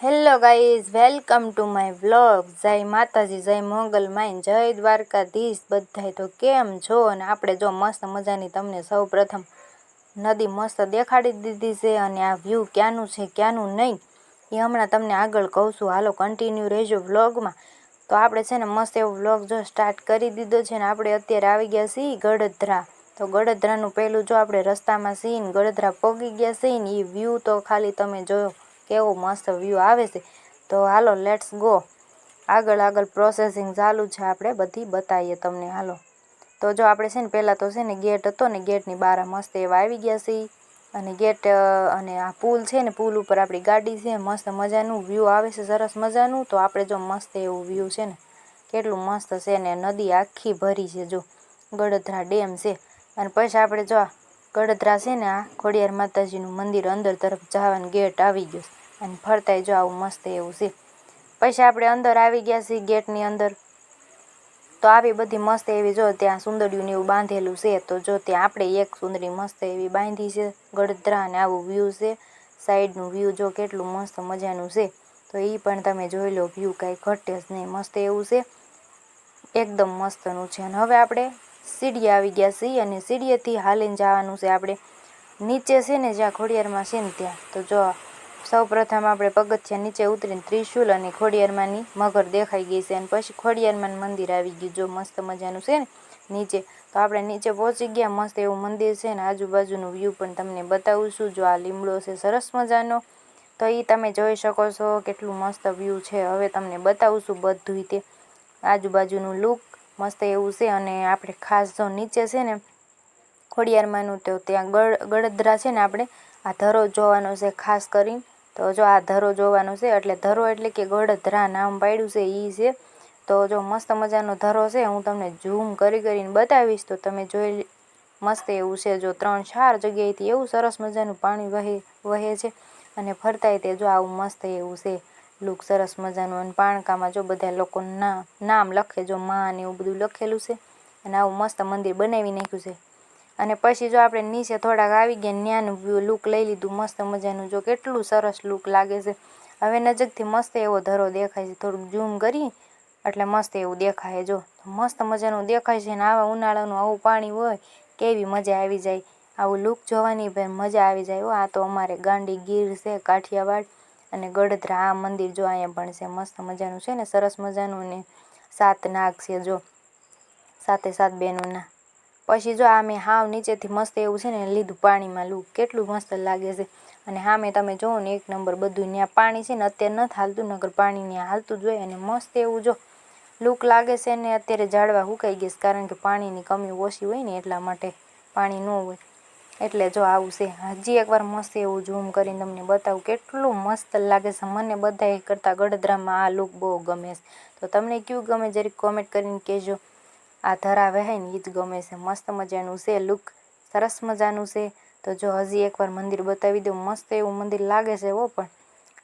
Hello guys, welcome to my vlog. જય માતાજી, જય મોગલ માઈન, જય દ્વારકાધીશ બધાય. તો કેમ છો? અને આપણે જો મસ્ત મજાની તમને સૌ પ્રથમ નદી મસ્ત દેખાડી દીધી છે. અને આ વ્યૂ ક્યાંનું છે ક્યાંનું નહીં એ હમણાં તમને આગળ કહું છું. હાલો કન્ટિન્યુ રહેજો વ્લોગમાં. તો આપણે છે ને મસ્ત એવો વ્લોગ જો સ્ટાર્ટ કરી દીધો છે. ને આપણે અત્યારે આવી ગયા છીએ ગળધરા. તો ગળધરાનું પહેલું જો આપણે રસ્તામાં છીએ ને ગળધરા પહોંચી ગયા છીએ ને એ વ્યૂ તો ખાલી તમે જોયો કેવો મસ્ત વ્યૂ આવે છે. તો હાલો લેટ્સ ગો. આગળ પ્રોસેસિંગ ચાલુ છે, આપણે બધી બતાવીએ તમને. હાલો તો જો આપણે છે ને પહેલાં તો છે ને ગેટ હતો ને ગેટની બહાર મસ્ત એવા આવી ગયા છીએ. અને ગેટ અને આ પુલ છે ને પુલ ઉપર આપણી ગાડી છે. મસ્ત મજાનું વ્યૂ આવે છે, સરસ મજાનું. તો આપણે જો મસ્ત એવું વ્યૂ છે ને કેટલું મસ્ત છે. ને નદી આખી ભરી છે, જો ગળધરા ડેમ છે. અને પછી આપણે જો ગળધરા છે ને આ ખોડિયાર માતાજીનું મંદિર અંદર તરફ જવાનું ગેટ આવી ગયું. અને ફરતાય જો આવું મસ્ત એવું છે. પછી આપણે અંદર આવી ગયા છીએ ગેટની અંદર. તો આવી બધી મસ્ત એવી જો ત્યાં સુંદરીયું એવું બાંધેલું છે. તો જો ત્યાં આપણે એક સુંદરી મસ્ત એવી બાંધી છે ગળધરા. અને આવું વ્યૂ છે, સાઈડનું વ્યૂ જો કેટલું મસ્ત મજાનું છે. તો એ પણ તમે જોઈ લો, વ્યૂ કાંઈ ઘટે જ નહીં, મસ્ત એવું છે, એકદમ મસ્તનું છે. અને હવે આપણે સીડીએ આવી ગયા છીએ અને સીડીએથી હાલીને જવાનું છે આપણે નીચે છે ને જ્યાં ખોડિયારમાં છે ને ત્યાં. તો જો સૌ પ્રથમ આપણે પગથિયા નીચે ઉતરીને ત્રિશુલ અને ખોડિયારમાંની મગર દેખાઈ ગઈ છે. અને પછી ખોડિયારમાંનું મંદિર આવી ગયું, જો મસ્ત મજાનું છે ને નીચે. તો આપણે નીચે પહોંચી ગયા, મસ્ત એવું મંદિર છે. ને આજુબાજુનું વ્યૂ પણ તમને બતાવું છું. જો આ લીમડો છે સરસ મજાનો, તો એ તમે જોઈ શકો છો કેટલું મસ્ત વ્યૂ છે. હવે તમને બતાવું છું બધું તે આજુબાજુનું લુક મસ્ત એવું છે. અને આપણે ખાસ જો નીચે છે ને ખોડિયારમાંનું તો ત્યાં ગળધરા છે ને આપણે આ ધરો જોવાનો છે ખાસ કરીને. તો જો આ ધરો જોવાનો છે, એટલે ધરો એટલે કે ગળધરા નામ પાડ્યું છે એ છે. તો જો મસ્ત મજાનો ધરો છે, હું તમને ઝૂમ કરીને બતાવીશ તો તમે જોઈ. મસ્ત એવું છે, જો 3-4 જગ્યાએથી એવું સરસ મજાનું પાણી વહે છે. અને ફરતાય તે જો આવું મસ્ત એવું છે લુક, સરસ મજાનું. અને પાણકામાં જો બધા લોકો નામ લખે, જો માં ને એવું બધું લખેલું છે. અને આવું મસ્ત મંદિર બનાવી નાખ્યું છે. અને પછી જો આપણે નીચે થોડાક આવી ગયા, ન્યાનું લુક લઈ લીધું મસ્ત મજાનું. જો કેટલું સરસ લુક લાગે છે. હવે નજીકથી મસ્ત એવો ધરો દેખાય છે, થોડુંક ઝૂમ કરી એટલે મસ્ત એવું દેખાય. જો મસ્ત મજાનું દેખાય છે. ને આવા ઉનાળાનું આવું પાણી હોય કેવી મજા આવી જાય. આવું લુક જોવાની પણ મજા આવી જાય. આ તો અમારે ગાંડી ગીર છે, કાઠિયાવાડ. અને ગળધરા આ મંદિર જો અહીંયા પણ છે, મસ્ત મજાનું છે ને સરસ મજાનું. ને 7 નાગ છે, જો 7 બહેનોના. પછી જો આ મેં હાવ નીચેથી મસ્ત એવું છે ને લીધું પાણીમાં લુક, કેટલું મસ્ત લાગે છે. અને સામે તમે જોવો ને 1 નંબર બધું. ત્યાં પાણી છે ને અત્યારે નથી હાલતું, નગર પાણી ત્યાં હાલતું જ હોય. અને મસ્ત એવું જો લુક લાગે છે. ને અત્યારે ઝાડવા સુકાઈ ગઈ છે, કારણ કે પાણીની કમી ઓછી હોય ને એટલા માટે, પાણી ન હોય એટલે જો આવું છે. હજી એકવાર મસ્ત એવું ઝૂમ કરીને તમને બતાવું કેટલું મસ્ત લાગે છે. મને બધાય કરતાં ગળધરામાં આ લુક બહુ ગમે છે. તો તમને કયું ગમે જરીક કોમેન્ટ કરીને કહેજો. આ ધરા વહેય ને એ જ ગમે છે, મસ્ત મજાનું છે લુક, સરસ મજાનું છે. તો જો હજી એકવાર મંદિર બતાવી દઉં, મસ્ત એવું મંદિર લાગે છે. પણ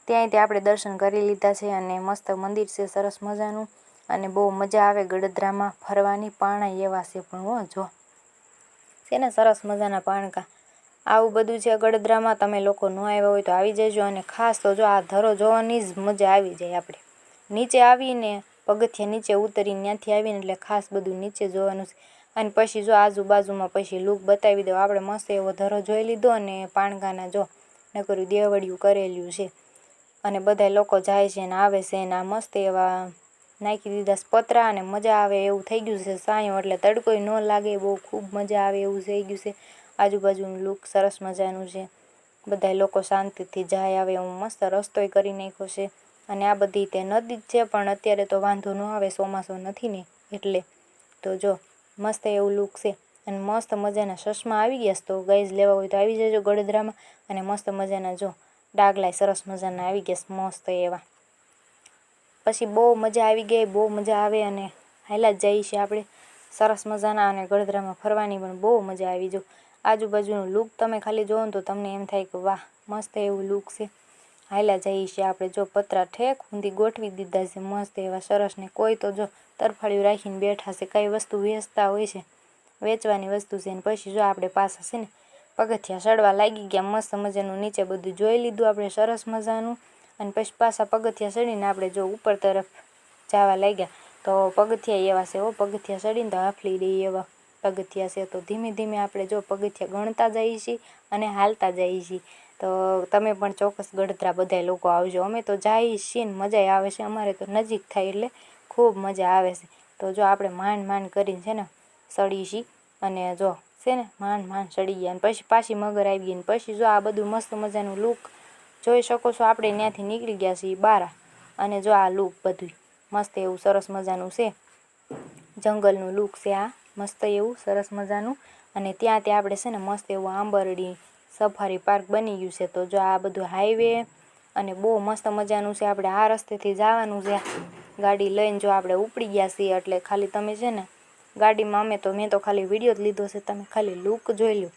ત્યાંય આપણે દર્શન કરી લીધા છે. અને મસ્ત મંદિર છે સરસ મજાનું. અને બહુ મજા આવે ગળધરામાં ફરવાની. પાણા એવા છે પણ જો છે ને સરસ મજાના પાણકા. આવું બધું છે ગળધરામાં. તમે લોકો ન આવ્યા હોય તો આવી જજો. અને ખાસ તો જો આ ધરો જોવાની જ મજા આવી જાય. આપણે નીચે આવીને પગથિયા નીચે ઉતરીને ત્યાંથી આવીને એટલે ખાસ બધું નીચે જોવાનું છે. અને પછી જો આજુબાજુમાં પછી લુક બતાવી દો. આપણે મસ્ત એવો ધરો જોઈ લીધો. અને પાણકાના જો નકરું દેવળિયું કરેલું છે. અને બધા લોકો જાય છે ને આવે છે. ને આ મસ્ત એવા નાખી દીધા પતરા. અને મજા આવે એવું થઈ ગયું છે સાંયો, એટલે તડકોય ન લાગે, બહુ ખૂબ મજા આવે એવું થઈ ગયું છે. આજુબાજુનું લુક સરસ મજાનું છે. બધા લોકો શાંતિથી જાય આવે એવું મસ્ત રસ્તોય કરી નાખ્યો છે. અને આ બધી તે નદી જ છે, પણ અત્યારે તો વાંધો ન આવે, ચોમાસો નથી ને એટલે. તો જો મસ્ત એવું લુક છે. અને મસ્ત મજાના ચશ્મા આવી ગયા. તો ગાઈઝ લેવા હોય તો આવી જજો ગળધરામાં. અને મસ્ત મજાના જો ડાગલાય સરસ મજાના આવી ગયા મસ્ત એવા. પછી બહુ મજા આવી ગઈ, બહુ મજા આવે. અને હાલ્યા જ જઈએ છીએ આપણે સરસ મજાના. અને ગળધરામાં ફરવાની પણ બહુ મજા આવી. જો આજુબાજુનું લુક તમે ખાલી જોવો ને તો તમને એમ થાય કે વાહ મસ્ત એવું લુક છે. હાલ્યા જઈએ છીએ આપણે. જો પતરા ઠેક ઊંધી ગોઠવી દીધા છે મસ્ત એવા સરસ. ને કોઈ તો જો તરફાળિયું રાખીને બેઠા છે, કઈ વસ્તુ વેચતા હોય છે, વેચવાની વસ્તુ છે. ને પછી જો આપણે પાછા છે ને પગથિયા ચડવા લાગી ગયા મસ્ત મજાનું. નીચે બધું જોઈ લીધું આપણે સરસ મજાનું. અને પછી પાછા પગથિયા ચડીને આપણે જો ઉપર તરફ જવા લાગ્યા. તો પગથિયા એવા છે પગથિયા ચડીને તો હાફલી દઈએ એવા પગથિયા છે. તો ધીમે ધીમે આપણે જો પગથિયા ગણતા જઈએ છીએ અને હાલતા જઈએ છીએ. તો તમે પણ ચોક્કસ ગળધરા બધા લોકો આવજો. અમે તો જઈએ છીએ ને મજા આવે છે. અમારે તો નજીક થાય એટલે ખૂબ મજા આવે છે. તો જો આપણે માંડ કરીને છે ને ચડી છીએ અને જો છે ને માંડ ચડી ગયા. અને પછી પાછી મગર આવી ગઈ. ને પછી જો આ બધું મસ્ત મજાનું લુક જોઈ શકો છો. આપણે ત્યાંથી નીકળી ગયા છીએ બહાર. અને જો આ લુક બધું મસ્ત એવું સરસ મજાનું છે. જંગલનું લુક છે આ મસ્ત એવું સરસ મજાનું. અને ત્યાં આપણે છે ને મસ્ત એવું આંબરડી સફારી પાર્ક બની ગયું છે. તો જો આ બધું હાઈવે અને બહુ મસ્ત મજાનું છે. આપણે આ રસ્તેથી જવાનું છે ગાડી લઈને. જો આપણે ઉપડી ગયા છીએ એટલે ખાલી તમે છે ને ગાડીમાં મેં તો ખાલી વિડીયો જ લીધો છે. તમે ખાલી લુક જોઈ લો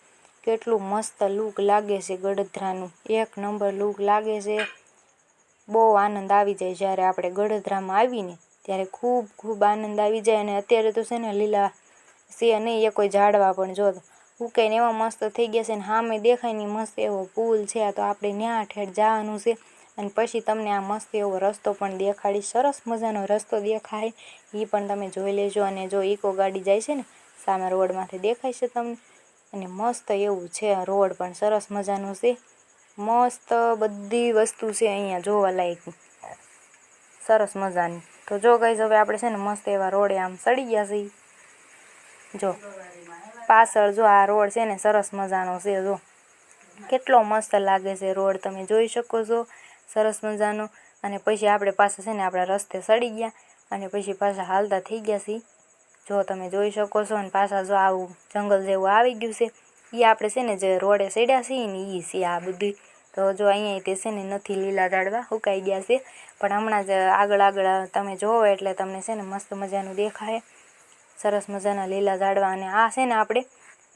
કેટલું મસ્ત લુક લાગે છે ગળધરાનું. એક નંબર લુક લાગે છે. બહુ આનંદ આવી જાય જ્યારે આપણે ગળધરામાં આવીને ત્યારે ખૂબ આનંદ આવી જાય. અને અત્યારે તો છે ને લીલા છે નહીં એ કોઈ ઝાડવા પણ જો ઉકાઈને એવા મસ્ત થઈ ગયા છે. ને સામે દેખાય ને મસ્ત એવો પુલ છે. તો આપણે ન્યા ઠેઠ જવાનું છે. અને પછી તમને આ મસ્ત એવો રસ્તો પણ દેખાડી. સરસ મજાનો રસ્તો દેખાય એ પણ તમે જોઈ લેજો. અને જો ઇકો ગાડી જાય છે ને સામે રોડમાંથી દેખાય છે તમને. અને મસ્ત એવું છે રોડ પણ સરસ મજાનું છે. મસ્ત બધી વસ્તુ છે અહીંયા જોવા લાયક સરસ મજાની. તો જો ગાઈઝ હવે આપણે છે ને મસ્ત એવા રોડે આમ ચડી ગયા છીએ. જો પાછળ જો આ રોડ છે ને સરસ મજાનો છે. જો કેટલો મસ્ત લાગે છે રોડ તમે જોઈ શકો છો સરસ મજાનો. અને પછી આપણે પાછા છે ને આપણા રસ્તે ચડી ગયા. અને પછી પાછા હાલતા થઈ ગયા છીએ. જો તમે જોઈ શકો છો. અને પાછા જો આવું જંગલ જેવું આવી ગયું છે. એ આપણે છે ને જે રોડે ચડ્યા છીએ ને એ છે આ બધું. તો જો અહીંયા તે છે ને નથી લીલા ઝાડવા સુકાઈ ગયા છે. પણ હમણાં જ આગળ તમે જોવો એટલે તમને છે ને મસ્ત મજાનું દેખાય. સરસ મજાના લીલા ઝાડવા. અને આ છે ને આપણે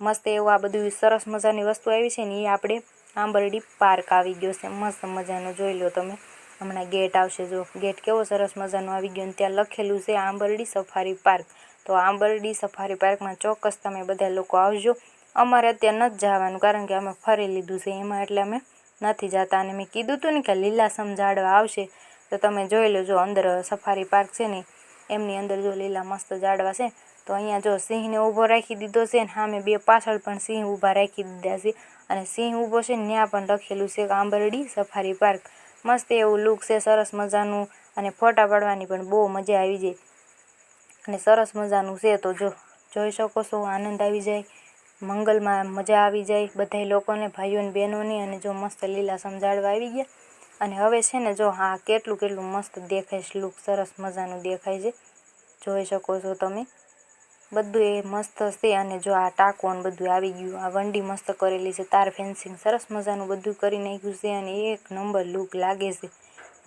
મસ્ત એવું આ બધું સરસ મજાની વસ્તુ આવી છે ને એ આપણે આંબરડી પાર્ક આવી ગયો છે. મસ્ત મજાનો જોઈ લો તમે. હમણાં ગેટ આવશે. જો ગેટ કેવો સરસ મજાનો આવી ગયો. અને ત્યાં લખેલું છે આંબરડી સફારી પાર્ક. તો આંબરડી સફારી પાર્કમાં ચોક્કસ તમે બધા લોકો આવજો. અમારે અત્યારે નથી જવાનું કારણ કે અમે ફરી લીધું છે એમાં એટલે અમે નથી જતા. અને મેં કીધું હતું ને કે લીલાસમ ઝાડવા આવશે. તો તમે જોઈ લો જો અંદર સફારી પાર્ક છે ને એમની અંદર જો લીલા મસ્ત ઝાડવા છે. તો અહીંયા જો સિંહને ઊભો રાખી દીધો છે. ને સામે બે પાછળ પણ સિંહ ઊભા રાખી દીધા છે. અને સિંહ ઊભો છે ને ત્યાં પણ લખેલું છે આંબરડી સફારી પાર્ક. મસ્ત એવું લુક છે સરસ મજાનું. અને ફોટા પાડવાની પણ બહુ મજા આવી જાય. અને સરસ મજાનું છે. તો જો જોઈ શકો છો આનંદ આવી જાય. મંગલમાં મજા આવી જાય બધા લોકોને ભાઈઓ અને બહેનોને. અને જો મસ્ત લીલાછમ ઝાડવા આવી ગયા. અને હવે છે ને જો હા કેટલું મસ્ત દેખાય છે લુક સરસ મજાનું દેખાય છે. જોઈ શકો છો તમે બધું એ મસ્ત છે. અને જો આ ટાંકો ને બધું આવી ગયું. આ વંડી મસ્ત કરેલી છે. તાર ફેન્સિંગ સરસ મજાનું બધું કરી નાખ્યું છે. અને એક નંબર લુક લાગે છે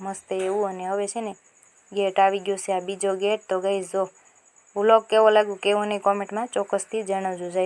મસ્ત એવું. અને હવે છે ને ગેટ આવી ગયો છે આ બીજો ગેટ. તો ગાઈઝ જો વ્લોગ કેવો લાગ્યો કેવો નહીં કોમેન્ટમાં ચોક્કસથી જણાવજો. જય